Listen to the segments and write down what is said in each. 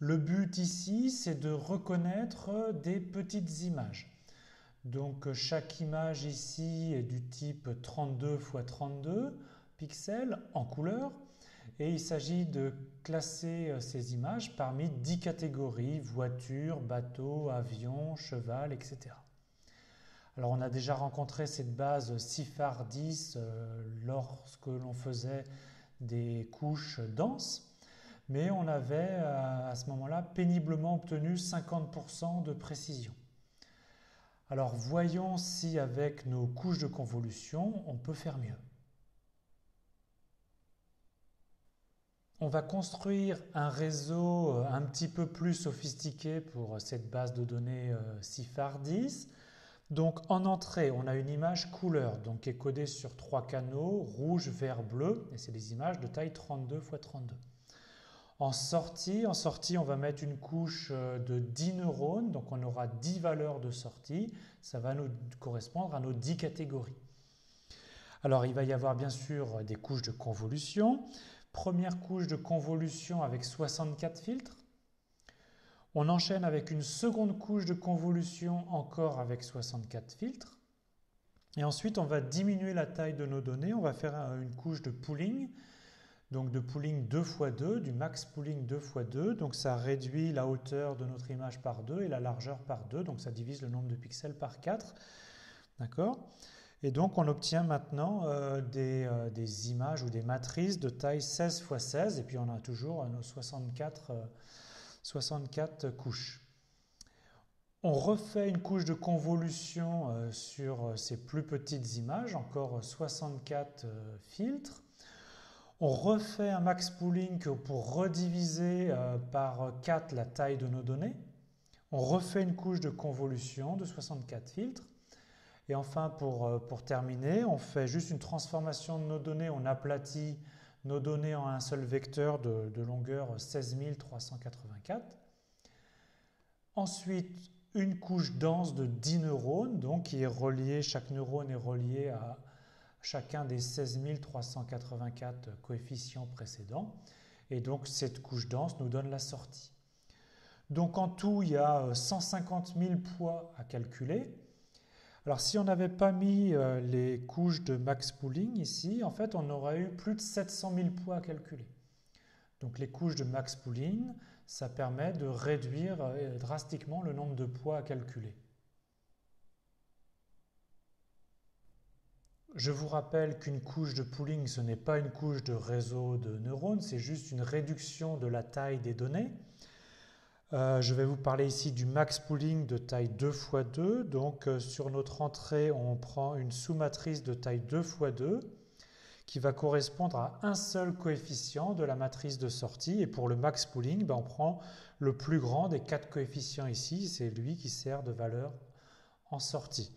Le but ici, c'est de reconnaître des petites images. Donc chaque image ici est du type 32 x 32 pixels en couleur et il s'agit de classer ces images parmi 10 catégories, voiture, bateau, avion, cheval, etc. Alors on a déjà rencontré cette base CIFAR 10 lorsque l'on faisait des couches denses, mais on avait à ce moment-là péniblement obtenu 50% de précision. Alors voyons si avec nos couches de convolution, on peut faire mieux. On va construire un réseau un petit peu plus sophistiqué pour cette base de données CIFAR 10. Donc en entrée, on a une image couleur donc, qui est codée sur 3 canaux, rouge, vert, bleu, et c'est des images de taille 32 x 32. En sortie, on va mettre une couche de 10 neurones, donc on aura 10 valeurs de sortie, ça va nous correspondre à nos 10 catégories. Alors il va y avoir bien sûr des couches de convolution. Première couche de convolution avec 64 filtres. On enchaîne avec une seconde couche de convolution encore avec 64 filtres. Et ensuite, on va diminuer la taille de nos données. On va faire une couche de pooling. Donc de pooling 2 x 2, du max pooling 2 x 2. Donc ça réduit la hauteur de notre image par 2 et la largeur par 2. Donc ça divise le nombre de pixels par 4. D'accord ? Et donc on obtient maintenant des images ou des matrices de taille 16 x 16. Et puis on a toujours nos 64 couches. On refait une couche de convolution sur ces plus petites images, encore 64 filtres. On refait un max pooling pour rediviser par 4 la taille de nos données. On refait une couche de convolution de 64 filtres. Et enfin, pour terminer, on fait juste une transformation de nos données. On aplatit nos données en un seul vecteur de longueur 16 384. Ensuite, une couche dense de 10 neurones, donc qui est reliée, chaque neurone est relié à chacun des 16 384 coefficients précédents. Et donc cette couche dense nous donne la sortie. Donc en tout, il y a 150 000 poids à calculer. Alors si on n'avait pas mis les couches de max pooling ici, en fait on aurait eu plus de 700 000 poids à calculer. Donc les couches de max pooling, ça permet de réduire drastiquement le nombre de poids à calculer. Je vous rappelle qu'une couche de pooling, ce n'est pas une couche de réseau de neurones, c'est juste une réduction de la taille des données. Je vais vous parler ici du max pooling de taille 2 x 2. Donc sur notre entrée, on prend une sous-matrice de taille 2 x 2 qui va correspondre à un seul coefficient de la matrice de sortie. Et pour le max pooling, on prend le plus grand des 4 coefficients ici. C'est lui qui sert de valeur en sortie.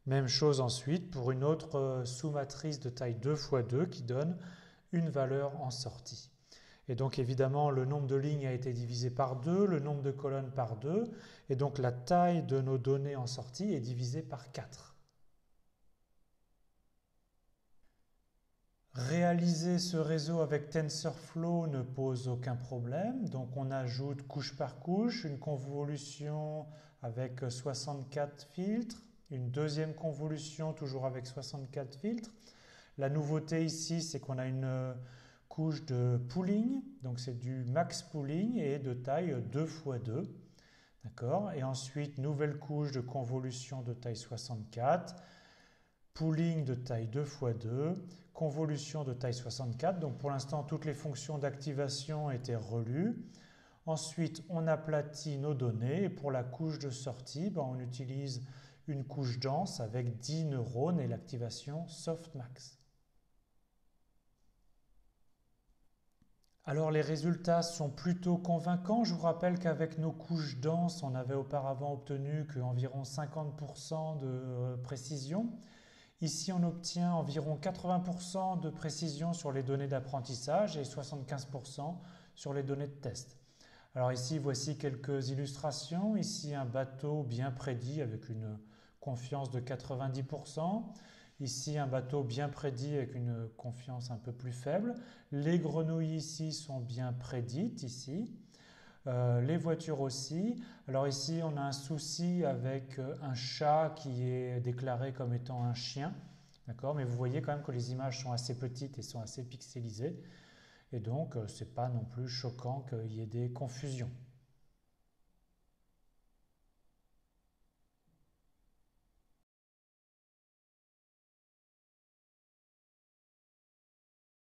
Même chose ensuite pour une autre sous-matrice de taille 2 x 2 qui donne une valeur en sortie. Et donc évidemment, le nombre de lignes a été divisé par 2, le nombre de colonnes par 2, et donc la taille de nos données en sortie est divisée par 4. Réaliser ce réseau avec TensorFlow ne pose aucun problème. Donc on ajoute couche par couche, une convolution avec 64 filtres, une deuxième convolution toujours avec 64 filtres. La nouveauté ici, c'est qu'on a une couche de pooling, donc c'est du max pooling et de taille 2 x 2. D'accord ? Et ensuite, nouvelle couche de convolution de taille 64, pooling de taille 2 x 2, convolution de taille 64. Donc pour l'instant, toutes les fonctions d'activation étaient relues. Ensuite, on aplatit nos données et pour la couche de sortie, on utilise une couche dense avec 10 neurones et l'activation softmax. Alors les résultats sont plutôt convaincants. Je vous rappelle qu'avec nos couches denses, on avait auparavant obtenu qu'environ 50% de précision. Ici, on obtient environ 80% de précision sur les données d'apprentissage et 75% sur les données de test. Alors ici, voici quelques illustrations. Ici, un bateau bien prédit avec une confiance de 90%. Ici, un bateau bien prédit avec une confiance un peu plus faible. Les grenouilles ici sont bien prédites ici. Les voitures aussi. Alors ici, on a un souci avec un chat qui est déclaré comme étant un chien. D'accord? Mais vous voyez quand même que les images sont assez petites et sont assez pixelisées. Et donc, ce n'est pas non plus choquant qu'il y ait des confusions.